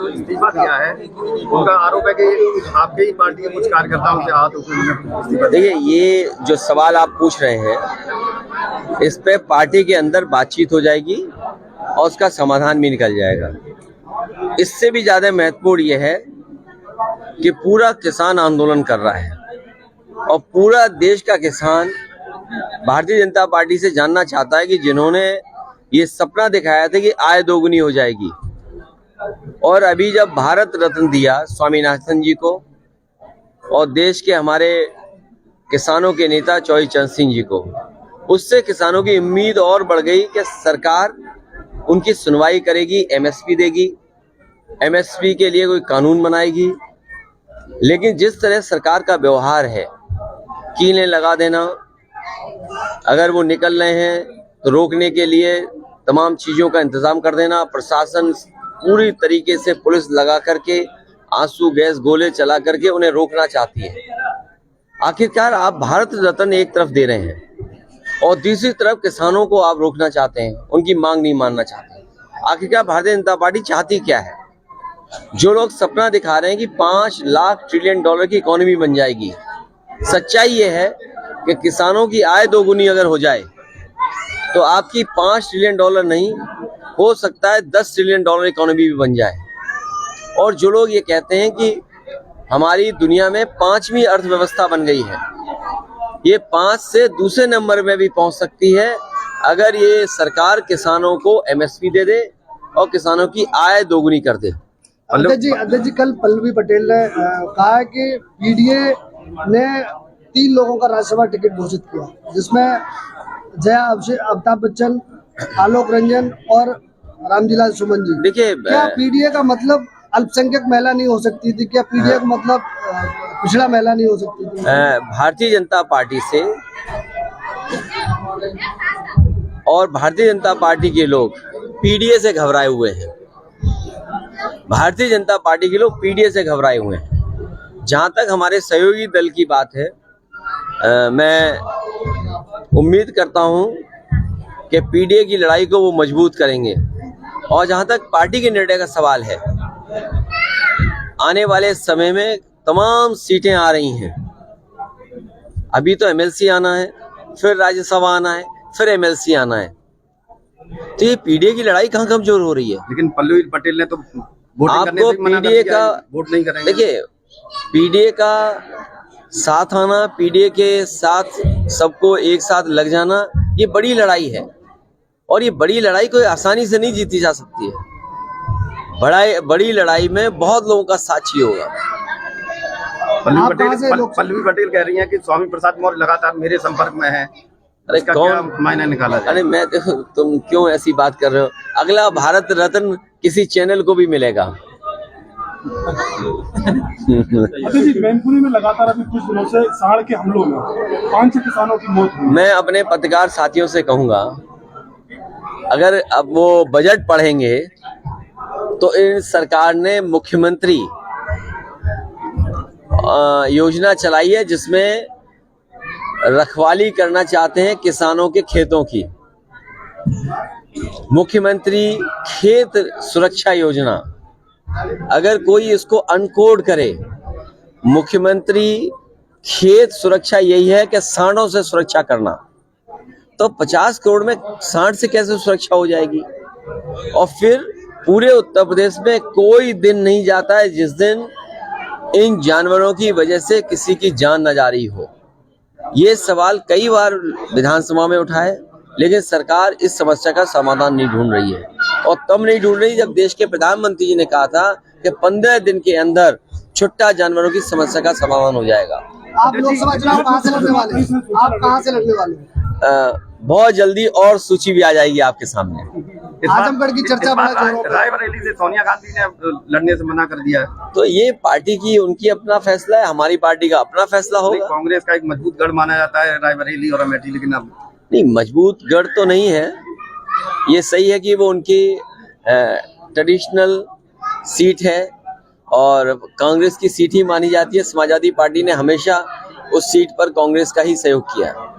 जो इस्तीफा दिया है, उनका आरोप है कि आपके ही पार्टी के कुछ कार्यकर्ताओं से हाथ उठे। देखिए, ये जो सवाल आप पूछ रहे हैं, इस पे पार्टी के अंदर बातचीत हो जाएगी और उसका समाधान भी निकल जाएगा। इससे भी ज्यादा महत्वपूर्ण ये है कि पूरा किसान आंदोलन कर रहा है और पूरा देश का किसान भारतीय जनता पार्टी से जानना चाहता है कि जिन्होंने ये सपना दिखाया था कि आय दोगुनी हो जाएगी, और अभी जब भारत रत्न दिया स्वामीनाथन जी को और देश के हमारे किसानों के नेता चौधरी चरण सिंह जी को, उससे किसानों की उम्मीद और बढ़ गई कि सरकार उनकी सुनवाई करेगी, एमएसपी देगी, एमएसपी के लिए कोई कानून बनाएगी। लेकिन जिस तरह सरकार का व्यवहार है, कीलें लगा देना, अगर वो निकल रहे हैं तो रोकने के लिए तमाम चीज़ों का इंतजाम कर देना, प्रशासन पूरी तरीके से पुलिस लगा करके आंसू गैस गोले चला करके उन्हें रोकना चाहती है। आखिरकार आप भारत रत्न एक तरफ दे रहे हैं और दूसरी तरफ किसानों को आप रोकना चाहते हैं, उनकी मांग नहीं मानना चाहते। आखिरकार भारतीय जनता पार्टी चाहती क्या है? जो लोग सपना दिखा रहे हैं कि 5 लाख ट्रिलियन डॉलर की इकोनॉमी बन जाएगी, सच्चाई ये है कि किसानों की आय दोगुनी अगर हो जाए तो आपकी 5 ट्रिलियन डॉलर नहीं, हो सकता है 10 ट्रिलियन डॉलर इकोनॉमी भी बन जाए। और जो लोग ये कहते हैं कि हमारी दुनिया में 5वीं अर्थव्यवस्था बन गई है, ये 5 से दूसरे नंबर में भी पहुंच सकती है अगर ये सरकार किसानों को एमएसपी दे दे और किसानों की आय दोगुनी कर दे। अध्यक्ष जी, कल पल्लवी पटेल ने कहा है कि पीडीए ने 3 लोगों का राज्यसभा टिकट घोषित किया, जिसमें जया अमिताभ बच्चन, आलोक रंजन और रामजीलाल सुमन जी। देखिए, क्या पीडीए का मतलब अल्पसंख्यक महिला नहीं हो सकती थी? क्या पीडीए का मतलब पिछड़ा महिला नहीं हो सकती थी? भारतीय जनता पार्टी से और भारतीय जनता पार्टी के लोग पीडीए से घबराए हुए हैं। भारतीय जनता पार्टी के लोग पीडीए से घबराए हुए हैं। जहां तक हमारे सहयोगी दल की बात है, मैं उम्मीद करता हूं कि पीडीए की लड़ाई को वो मजबूत करेंगे। और जहां तक पार्टी के निर्णय का सवाल है, आने वाले समय में तमाम सीटें आ रही हैं। अभी तो एमएलसी आना है, फिर राज्यसभा आना है, फिर एमएलसी आना है। तो ये पीडीए की लड़ाई कहाँ कमजोर हो रही है? लेकिन पल्लवी पटेल ने तो आपको पीडीए का वोट नहीं करेंगे। देखिए, पीडीए का साथ आना, पीडीए के साथ सबको एक साथ लग जाना, ये बड़ी लड़ाई है और ये बड़ी लड़ाई कोई आसानी से नहीं जीती जा सकती है। बड़ी लड़ाई में बहुत लोगों का साथ चाहिए होगा। पल्लवी पटेल कह रही हैं कि स्वामी प्रसाद मौर्य लगातार मेरे संपर्क में है। अरे कौन मायने निकाला जाए? अरे मैं तुम क्यों ऐसी बात कर रहे हो? अगला भारत रत्न किसी चैनल को भी मिलेगा। जी, मैनपुरी में लगातार अभी कुछ दिनों से सांड के हमलों में 5 किसानों की मौत हुई। मैं अपने पत्रकार साथियों से कहूंगा, अगर अब वो बजट पढ़ेंगे तो इन सरकार ने मुख्यमंत्री योजना चलाई है जिसमें रखवाली करना चाहते हैं किसानों के खेतों की। मुख्यमंत्री खेत सुरक्षा योजना, अगर कोई इसको अनकोड करे, मुख्यमंत्री खेत सुरक्षा यही है कि सांडों से सुरक्षा करना, तो 50 करोड़ में सांड से कैसे सुरक्षा हो जाएगी? और फिर पूरे उत्तर प्रदेश में कोई दिन नहीं जाता है जिस दिन इन जानवरों की वजह से किसी की जान न जा रही हो। ये सवाल कई बार विधानसभा में उठाए, लेकिन सरकार इस समस्या का समाधान नहीं ढूंढ रही है। और तब नहीं ढूंढ रही जब देश के प्रधानमंत्री जी ने कहा था कि 15 दिन के अंदर छुट्टा जानवरों की समस्या का समाधान हो जाएगा। आप लोकसभा चुनाव कहाँ से लड़ने वाले हैं? आप कहाँ से लड़ने वाले हैं? बहुत जल्दी और सूची भी आ जाएगी आपके सामने। आजमगढ़ की चर्चा बड़ा जोरों पर। रायबरेली से सोनिया गांधी ने लड़ने से मना कर दिया है। तो ये पार्टी की उनकी अपना फैसला है, हमारी पार्टी का अपना फैसला होगा। कांग्रेस का एक मजबूत गढ़ माना जाता है रायबरेली और अमेठी, लेकिन अब नहीं, मजबूत गढ़ तो नहीं है। ये सही है कि वो उनकी ट्रेडिशनल सीट है और कांग्रेस की सीट ही मानी जाती है। समाजवादी पार्टी ने हमेशा उस सीट पर कांग्रेस का ही सहयोग किया है।